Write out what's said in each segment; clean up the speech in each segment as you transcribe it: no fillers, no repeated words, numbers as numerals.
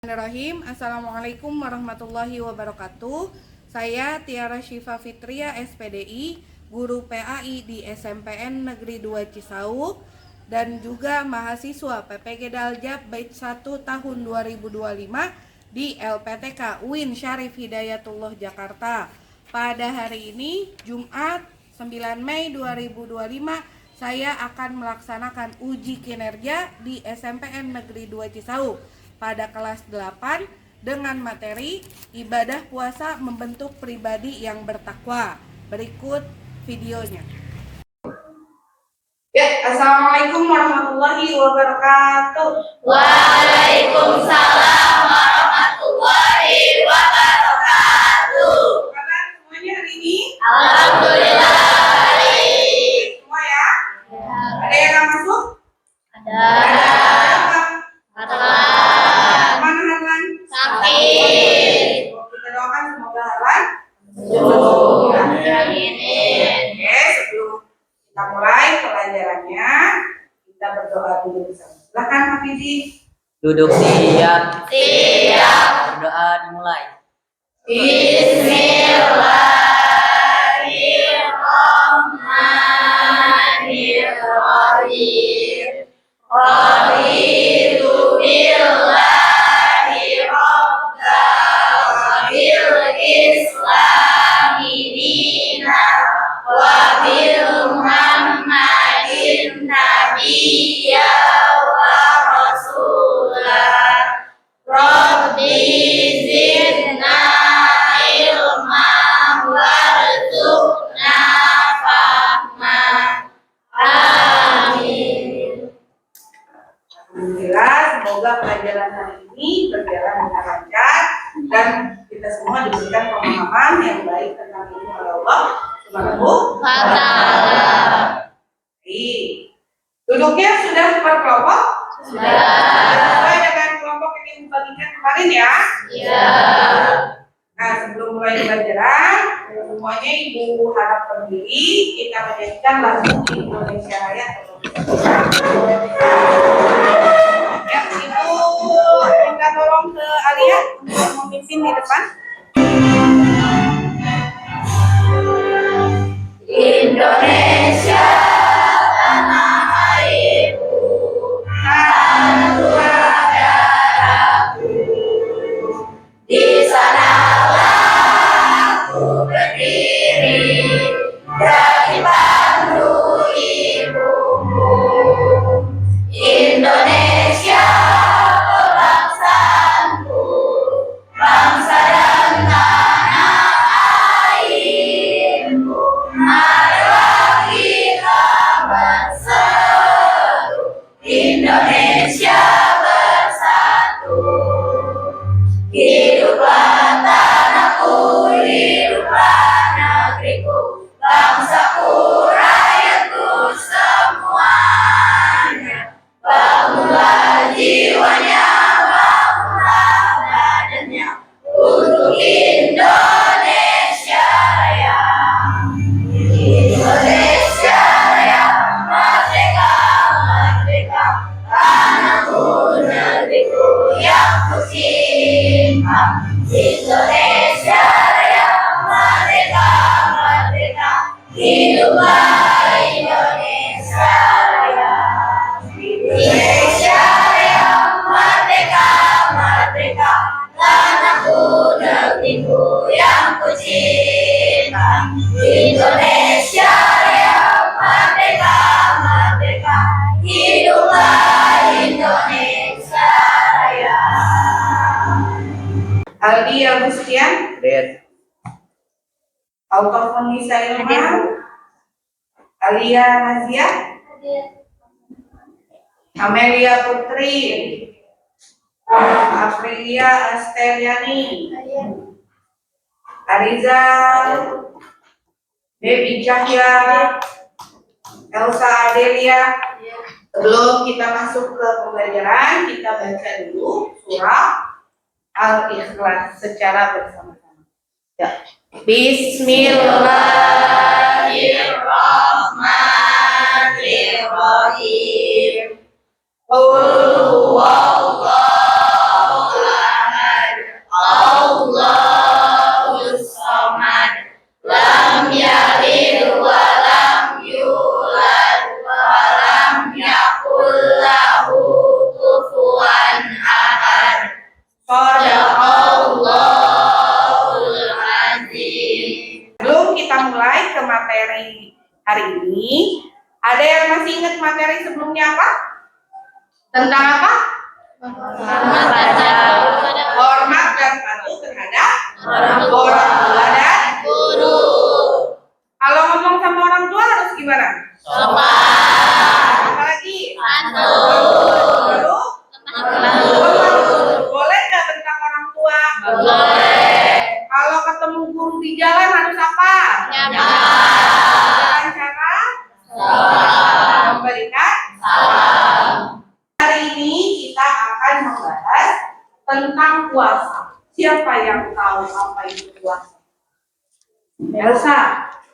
Bismillahirrahmanirrahim. Assalamualaikum warahmatullahi wabarakatuh. Saya Tiara Syifa Fitria, SPDI, guru PAI di SMPN Negeri 2 Cisauk dan juga mahasiswa PPG Daljab Bait 1 tahun 2025 di LPTK UIN Syarif Hidayatullah Jakarta. Pada hari ini, Jumat 9 Mei 2025, saya akan melaksanakan uji kinerja di SMPN Negeri 2 Cisauk pada kelas 8 dengan materi ibadah puasa membentuk pribadi yang bertakwa. Berikut videonya. Ya, Assalamualaikum warahmatullahi wabarakatuh. Waalaikumsalam warahmatullahi wabarakatuh. Kabar semuanya hari ini? Alhamdulillah baik. Semua ya? Ada yang nggak masuk? Ada. Ada. Halan. Mana Halan? Sakit. Kita doakan semoga Halan Sembuh. ya. Amin. Oke, sebelum kita mulai pelajarannya, kita berdoa dulu bersama. Silakan Hafizi. Duduk siap, Siap. berdoa dimulai. Bismillahirrahmanirrahim. Raditu billahi rabba wa bil islami dina wa bil muhammadin nabiyya wa rasulah. Rabbi zidna ilma warzuqna fahma. Amin. Alhamdulillah, semoga pelajaran hari ini berjalan dengan lancar dan kita semua diberikan pemahaman yang baik tentang ilmu Allah Subhanahu wa Ta'ala. Baik. Duduknya sudah per kelompok? Sudah. Sesuai dengan kelompok yang dibagikan kemarin ya. Ya. Nah, sebelum mulai pelajaran, semuanya Ibu harap berdiri, kita menyanyikan lagu Indonesia Raya. Ya, Ibu minta tolong ke Alia untuk memimpin di depan. Indonesia tanah airku, tanah darahku. Di sanalah aku berdiri dari pandu ibuku. Indonesia bangsaku, bangsa dan tanah airku. Marilah kita berseru, Indonesia bersatu. Hiduplah tanahku, hiduplah negeriku, bangsaku, rakyatku semuanya. Bangunlah jiwanya, bangunlah badannya untuk Indonesia Raya. Indonesia Raya, merdeka, merdeka, tanahku, negeriku yang kucinta. Indonesia Raya, merdeka, merdeka, hiduplah Indonesia Raya. Indonesia Raya, merdeka, merdeka, tanahku, negeriku yang kucinta. Indonesia Raya, merdeka, merdeka, hiduplah Indonesia Raya. Aldi Agustian, Hadir. Autofon Nisa Ilman, Alia Nazia, Amelia Putri, Aprilia Asteriani, Arizal, Dewi Cahya, Elsa Adelia. Sebelum kita masuk ke pembelajaran, kita baca dulu surah Al-Ikhlas secara bersama-sama. Ya. Bismillahirrahmanirrahim. Qul huwallahu ini. Ada yang masih ingat materi sebelumnya apa? Tentang apa? Hormat dan patuh terhadap orang tua dan guru. Kalau ngomong sama orang tua harus gimana? Apa lagi? Lalu? Boleh nggak tentang orang tua? Boleh. Kalau ketemu guru di jalan harus apa? Dengan cara memberikan salam. Hari ini kita akan membahas tentang puasa. Siapa yang tahu apa itu puasa? Elsa.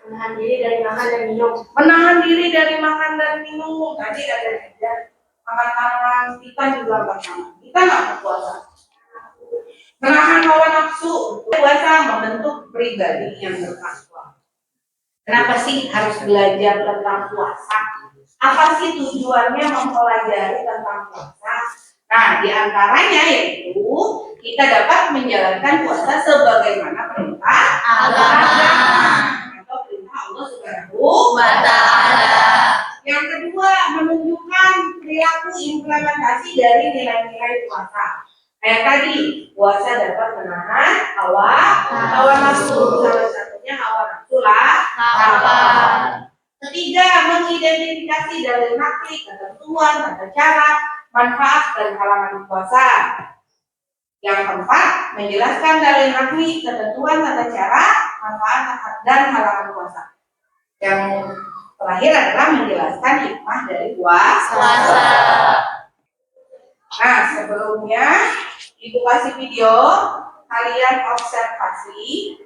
Menahan diri dari makan dan minum. Menahan diri dari makan dan minum. Tadi ada juga angkat tangan, kita juga angkat tangan. Kita nggak berpuasa. Menahan hawa nafsu. Puasa membentuk pribadi yang bertakwa. Kenapa sih harus belajar tentang puasa? Apa sih tujuannya mempelajari tentang puasa? Nah, diantaranya yaitu kita dapat menjalankan puasa sebagaimana perintah agama atau perintah Allah Subhanahu wa Ta'ala. Yang kedua, menunjukkan perilaku implementasi dari nilai-nilai puasa. Kayak tadi, puasa dapat menahan hawa nafsu, salah satunya hawa nafsu lapar. Ketiga, mengidentifikasi dalil nakli, ketentuan, tata cara, manfaat dan halangan puasa. Yang keempat, menjelaskan dalil nakli, ketentuan, tata cara, manfaat dan halangan puasa. Yang terakhir adalah menjelaskan hikmah dari puasa. Nah, sebelumnya Ibu kasih video, kalian observasi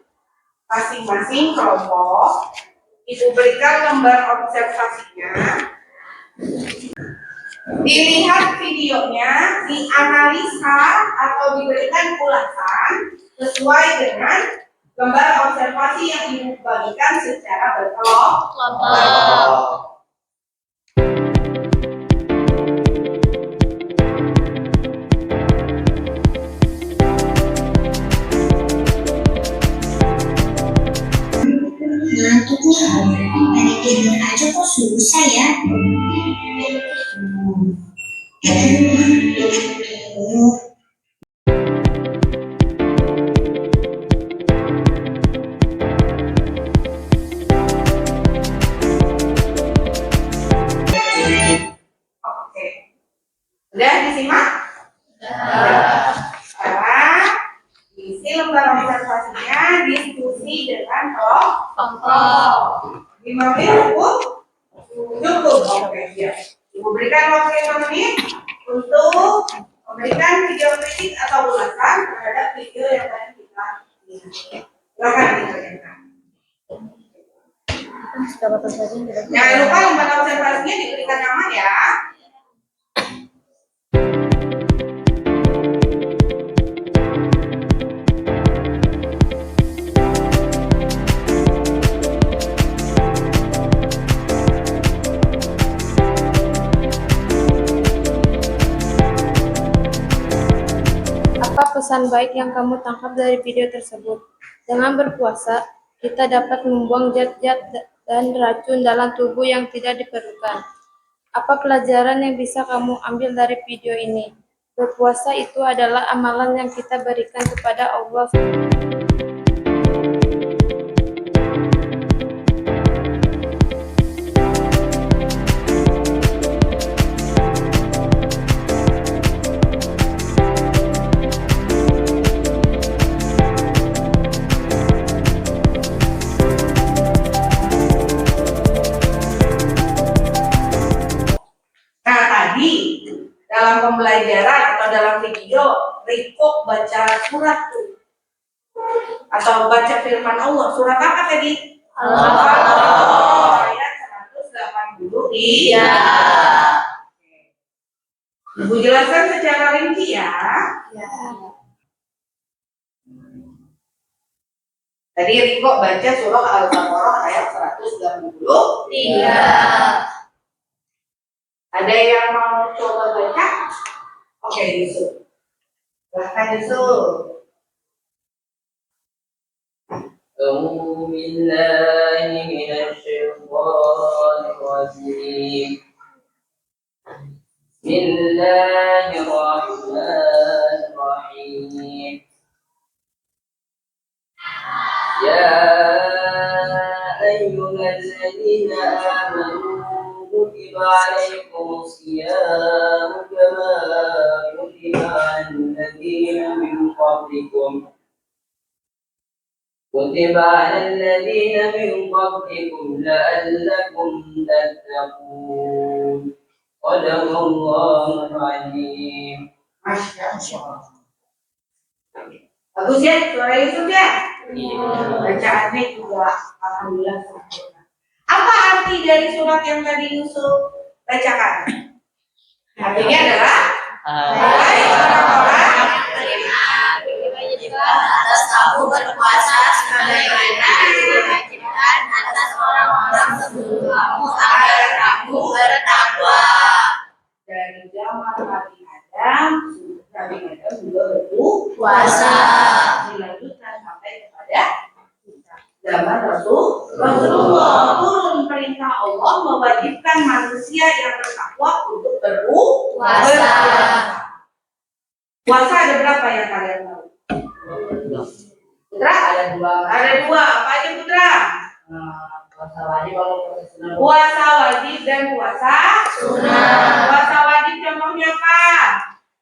masing-masing kelompok. Ibu berikan gambar observasinya. Dilihat videonya, dianalisa atau diberikan ulasan sesuai dengan gambar observasi yang Ibu bagikan secara berkelompok. Ngantuk lah, pengen tidur aja kok susah ya. Oke, udah disimak? Sekarang isi lembar observasinya, diskusi dengan kelompok. 5 menit cukup? Oke, siap. Ibu berikan waktu 5 menit untuk memberikan video kritik atau ulasan terhadap video yang tadi kita lihat. Silakan dikerjakan. Jangan lupa lembar observasinya diberikan nama ya. Apa pesan baik yang kamu tangkap dari video tersebut? Dengan berpuasa, kita dapat membuang zat-zat dan racun dalam tubuh yang tidak diperlukan. Apa pelajaran yang bisa kamu ambil dari video ini? Berpuasa itu adalah amalan yang kita berikan kepada Allah. Nah, tadi dalam pembelajaran atau dalam video, Riko baca surat tuh, atau baca firman Allah. Surat apa tadi? Al-Baqarah ayat 180. Iya. Ibu jelaskan secara rinci ya. Tadi Riko baca surah Al-Baqarah ayat 180. Iya. Ada yang mau coba baca? Oke, Yusuf. Silahkan Yusuf. أعوذ بالله من الشيطان الرجيم بسم الله الرحمن الرحيم يا أيها الذين آمنوا كتب عليكم الصيام كما كتب على الذين من قبلكم لعلكم تتقون صدق الله العظيم. Masya Allah. Bagus ya, suara Yusuf ya? Bacaannya juga alhamdulillah sempurna. Apa arti dari surat yang tadi Yusuf bacakan? Artinya adalah hai orang-orang atas kamu berpuasa sebagaimana diwajibkan atas orang-orang sebelum kamu agar kamu bertakwa. dari zaman Nabi Adam, Nabi Adam juga berpuasa. Dilanjutkan sampai kepada zaman Rasulullah, turun perintah Allah mewajibkan manusia yang bertakwa untuk berpuasa. Puasa ada berapa yang kalian tahu? Putra? Ada dua. Apa aja Putra? Puasa wajib kalau puasa sunnah. Puasa wajib dan puasa sunnah. Puasa wajib contohnya apa?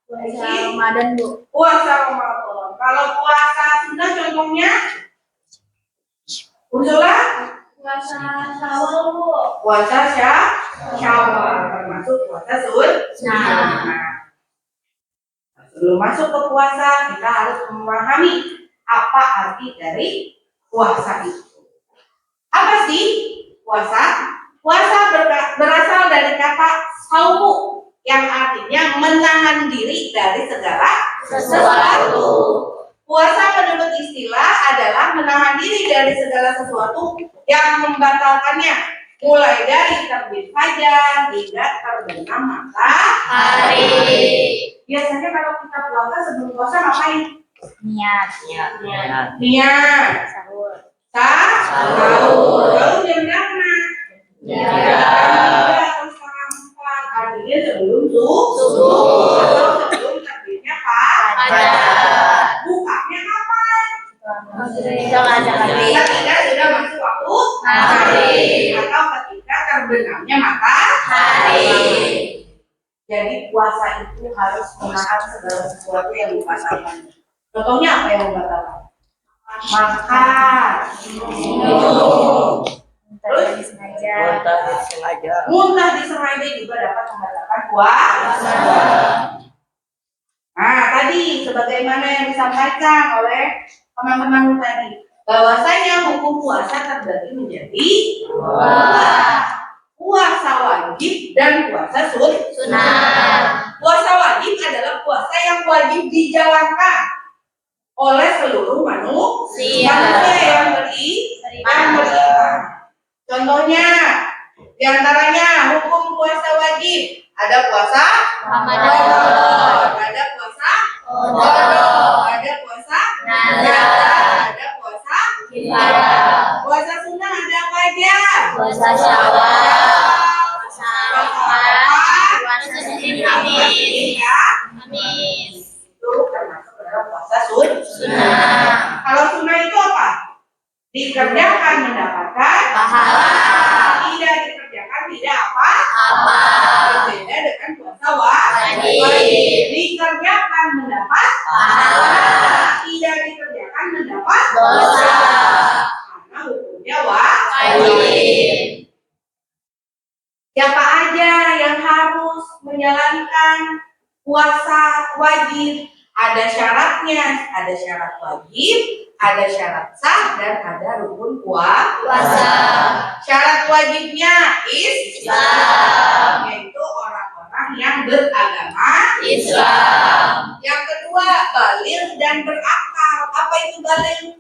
Puasa Ramadan, Bu. Puasa Ramadan. Kalau puasa sunnah contohnya? Ursula? Puasa Syawal, Bu. Puasa Syawal, termasuk puasa sunnah. Sebelum masuk ke puasa, kita harus memahami apa arti dari puasa itu. Apa sih puasa? Puasa berasal dari kata saumu yang artinya menahan diri dari segala sesuatu. Puasa menurut istilah adalah menahan diri dari segala sesuatu yang membatalkannya, mulai dari terbit fajar hingga terbenam matahari. Biasanya kalau kita puasa, sebelum puasa ngapain? Niat. Niat. Sahur. Sahur. Lalu jam berapa? Jam 3 atau setengah 4. Artinya sebelum subuh atau sebelum terbitnya fajar. Bukanya kapan? Ketika sudah masuk waktu maghrib atau ketika terbenamnya matahari. Jadi puasa itu harus menahan segala sesuatu yang membatalkan. Contohnya apa yang membatalkan? Makan, minum, terus muntah disengaja juga dapat membatalkan puasa. Nah, tadi sebagaimana yang disampaikan oleh teman-teman tadi, bahwasanya hukum puasa terbagi menjadi dua. Puasa wajib dan puasa sunnah. Puasa wajib adalah puasa yang wajib dijalankan oleh seluruh manusia yang beriman. Contohnya, diantaranya hukum puasa wajib ada puasa Ramadan, ada puasa Qadha, ada puasa Nazar, ada puasa Kifarah. Puasa sunnah ada apa aja? Puasa Syawal. Itu termasuk dalam puasa sunnah. Kalau sunnah itu apa? Dikerjakan mendapatkan pahala, tidak dikerjakan tidak apa? Berbeda dengan puasa wajib. Dikerjakan mendapat pahala, tidak dikerjakan mendapat dosa. Karena hukumnya wajib. Siapa aja yang harus menjalankan puasa wajib? Ada syaratnya, ada syarat wajib, ada syarat sah, dan ada rukun puasa. Syarat wajibnya Islam, yaitu orang-orang yang beragama Islam. Yang kedua, baligh dan berakal. Apa itu baligh?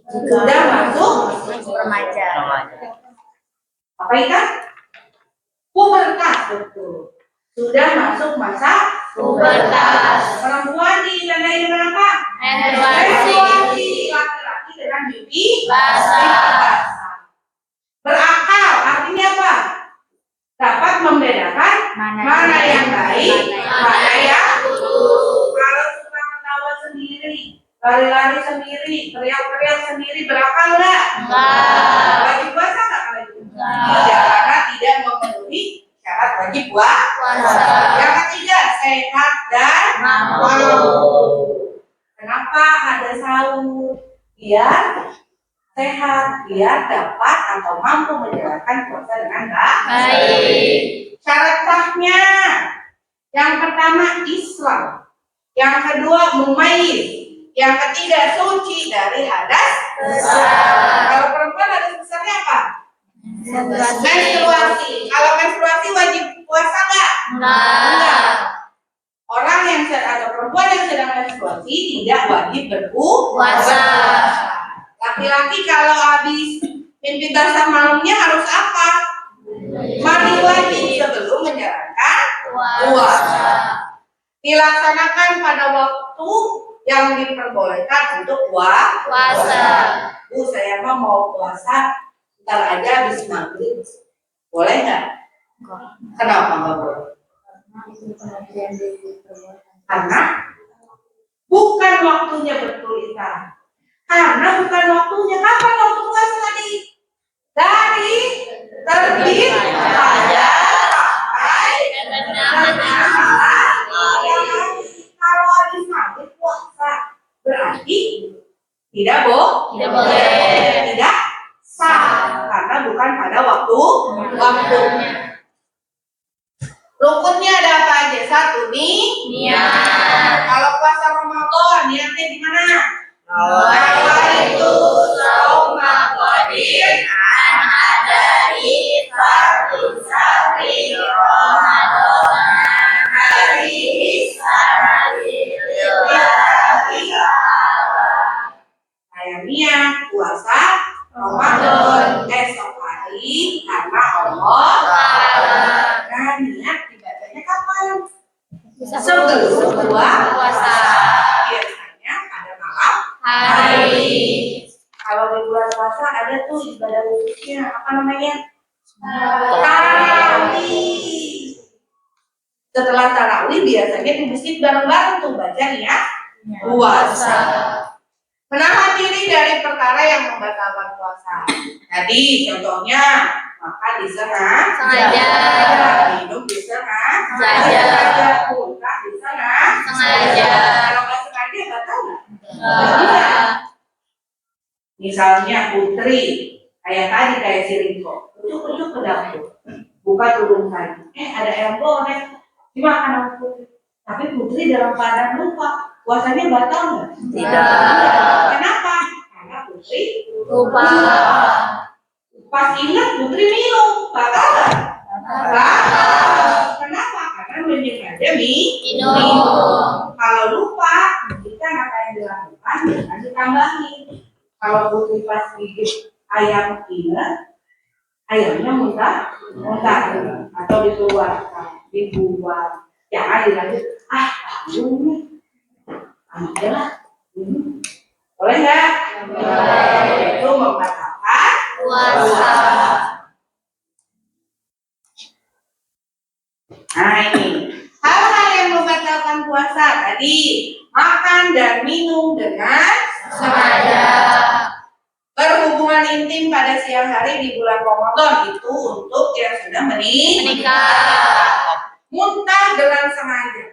Sudah masuk Remaja. apa itu? Pubertas, betul. Sudah masuk masa pubertas. Perempuan ditandai dengan apa? Menstruasi. Laki-laki dengan bibi basah. Berakal artinya apa? Dapat membedakan mana yang baik, mana yang buruk. Kalau suka ketawa sendiri, lari-lari sendiri, teriak-teriak sendiri, berakal nggak? Wajib puasa nggak kalau itu? Tidak, karena tidak memenuhi syarat wajib puasa. Yang ketiga, sehat dan mampu. Kenapa ada sahur? Biar sehat, biar dapat atau mampu menjalankan puasa dengan baik. Syarat sahnya, yang pertama Islam, yang kedua mumayyiz, yang ketiga suci dari hadas besar. Kalau perempuan hadas besarnya apa? Menstruasi. Kalau menstruasi wajib puasa nggak? Enggak. Orang yang atau perempuan yang sedang menstruasi tidak wajib berpuasa. Laki-laki kalau habis mimpi basah malamnya harus apa? Mandi wajib sebelum menjalankan puasa. Dilaksanakan pada waktu yang diperbolehkan untuk puasa. Bu, saya mau puasa ntar aja habis maghrib. Boleh nggak? Kenapa nggak boleh? Karena bukan waktunya bertulisan. Karena bukan waktunya. Kapan waktu puasa tadi? Dari terbit fajar sampai kalau habis maghrib puasa berarti tidak boleh, tidak sah karena bukan pada waktunya. Rukunnya ada apa aja? Satu nih, niat. Kalau puasa Ramadan niatnya gimana? Nawaitu shauma qadin an adai fardhu syahri Ramadan alaihi sarari lillahi ta'ala. Saya niat puasa Ramadan esok hari karena Allah Ta'ala. Nah, niat dibacanya kapan? Sebelum puasa. Biasanya pada malam hari. Kalau di bulan puasa ada tuh ibadah khususnya, apa namanya? Tarawih. Setelah tarawih biasanya di masjid bareng-bareng tuh baca niat puasa. Menahan diri dari perkara yang membatalkan puasa. Tadi contohnya makan disengaja, minum disengaja, muntah disengaja. Kalau nggak sengaja batal nggak? Misalnya putri, kayak si Rinko, ujuk-ujuk ke dapur, buka tudung saja. Ada ayam goreng, dimakan sama putri. Tapi putri dalam keadaan lupa, puasanya batal nggak? Tidak. Kenapa? Karena putri lupa. Pas ingat putri minum, batal nggak? Batal. Kenapa? Karena menyengaja minum. Kalau lupa, kita apa yang dilakukan? Jangan ditambahin. Kalau putri pas gigit ayam ingat, ayamnya muntah atau dikeluarkan, dibuang. Jangan dilanjut. Aja lah. Boleh nggak? Boleh. Itu membatalkan puasa. Nah ini hal-hal yang membatalkan puasa tadi, makan dan minum dengan sengaja, berhubungan intim pada siang hari di bulan Ramadan itu untuk yang sudah menikah, muntah dengan sengaja.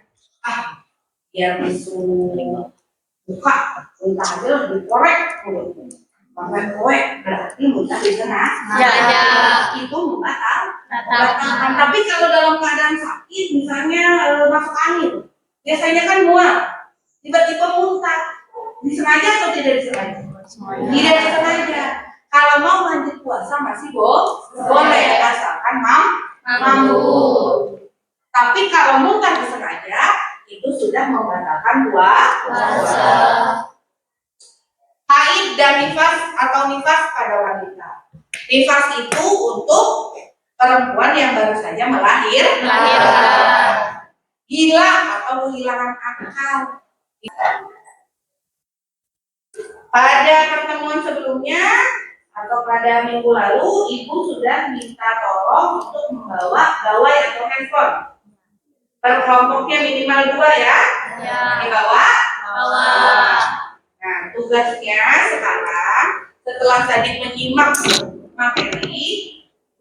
Biar bisu buka, muntah aja lah dikorek mulutnya. Sampai korek berarti muntah di sengaja. Itu membatalkan. Tapi kalau dalam keadaan sakit, misalnya masuk angin, biasanya kan mual, tiba-tiba muntah, disengaja atau tidak disengaja? Tidak disengaja. Kalau mau lanjut puasa masih boleh, asalkan mampu. Tapi kalau muntah disengaja, itu sudah membatalkan puasa. Haid dan nifas atau nifas pada wanita. Nifas itu untuk perempuan yang baru saja melahirkan. Gila atau kehilangan akal. pada pertemuan sebelumnya atau pada minggu lalu, Ibu sudah minta tolong untuk membawa gawai atau handphone. Per kelompoknya minimal 2 ya. Dibawa. Nah, tugasnya sekarang setelah tadi menyimak materi,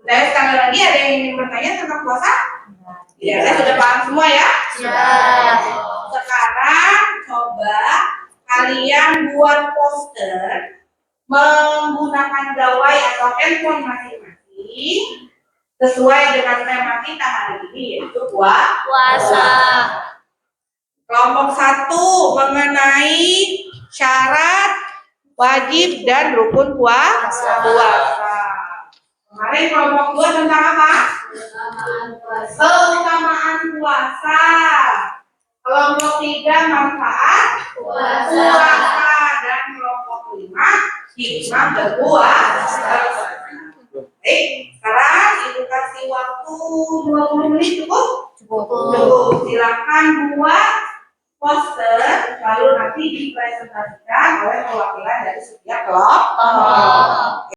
saya sekali lagi ada yang ingin bertanya tentang puasa? Ya, saya sudah paham semua ya. Sekarang coba kalian buat poster menggunakan gawai atau handphone masing-masing sesuai dengan tema kita hari ini, yaitu puasa. Kelompok 1 mengenai syarat, wajib, dan rukun puasa. Kemarin kelompok 2 tentang apa? Keutamaan puasa. Kelompok 3 manfaat puasa. Dan kelompok 5 hikmah berpuasa. Baik, sekarang Ibu kasih waktu 20 menit cukup? Cukup. Silakan buat poster, lalu nanti dipresentasikan oleh perwakilan dari setiap kelompok.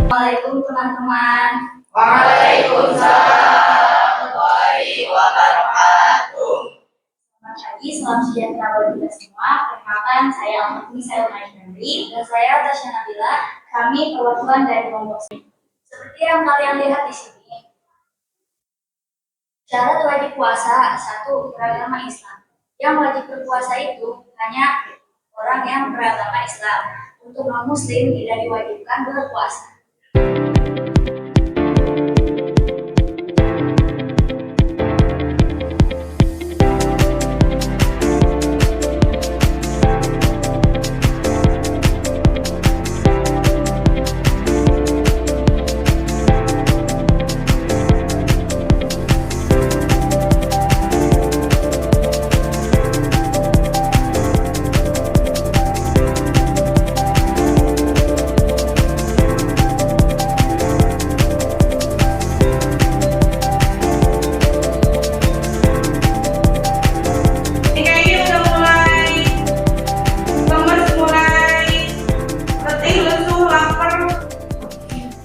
Assalamualaikum teman-teman. Waalaikumsalam warahmatullahi wabarakatuh. Selamat pagi, salam sejahtera bagi kita semua. Perkenalkan, saya Almatni Sailmai Henry dan saya Tasya Nabila. Kami perwakilan dari kelompok sini. Seperti yang kalian lihat di sini, syarat wajib puasa 1 beragama Islam. Yang wajib berpuasa itu hanya orang yang beragama Islam. Untuk non-muslim tidak diwajibkan berpuasa.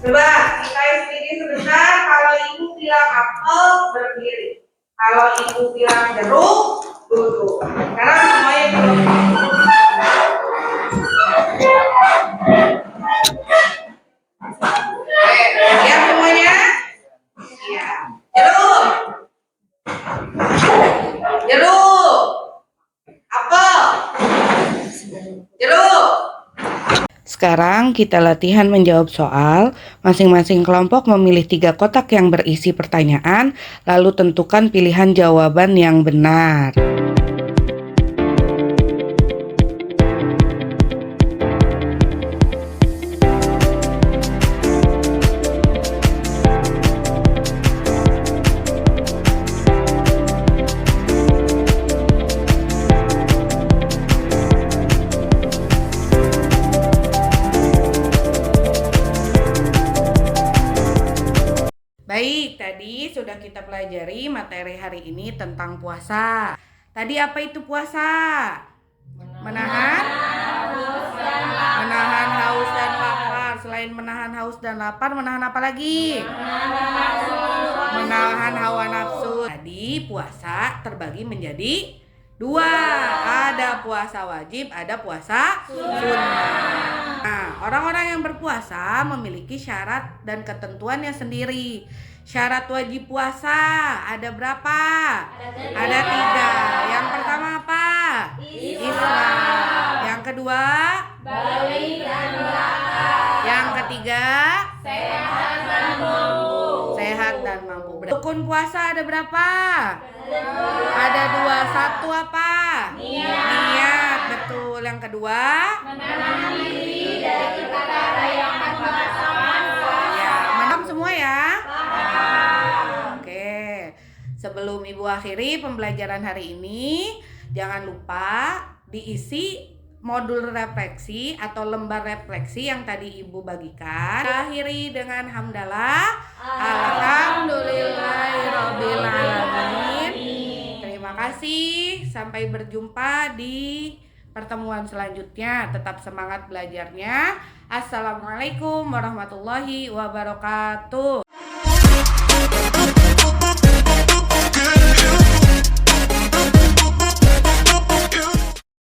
Coba kita sedikit sebentar. Kalau Ibu bilang apel, berdiri. Kalau Ibu bilang jeruk, duduk. Sekarang semuanya duduk. Lihat semuanya. Iya. Jeruk. Jeruk. Apel. Jeruk. Sekarang kita latihan menjawab soal. Masing-masing kelompok memilih 3 kotak yang berisi pertanyaan, lalu tentukan pilihan jawaban yang benar. Baik, tadi sudah kita pelajari materi hari ini tentang puasa. Tadi apa itu puasa? Menahan haus dan lapar. Selain menahan haus dan lapar, menahan apa lagi? Menahan hawa nafsu. Tadi puasa terbagi menjadi 2. Ada puasa wajib, ada puasa sunnah. Nah, orang-orang yang berpuasa memiliki syarat dan ketentuannya sendiri. Syarat wajib puasa ada berapa? Ada 3. Yang pertama apa? Islam. Yang kedua? Balik dan zakat. Yang ketiga? Sehat dan mampu. Rukun puasa ada berapa? Ada 2. 1 apa? Niat. Betul. Yang kedua? Menahan diri dari perkara yang membatalkan puasa. Ya, paham semua ya? Paham. Oke. Sebelum Ibu akhiri pembelajaran hari ini, jangan lupa diisi modul refleksi atau lembar refleksi yang tadi Ibu bagikan. Kita akhiri dengan hamdalah. Alhamdulillahirabbil alamin. Terima kasih. Sampai berjumpa di pertemuan selanjutnya. Tetap semangat belajarnya. Assalamualaikum warahmatullahi wabarakatuh.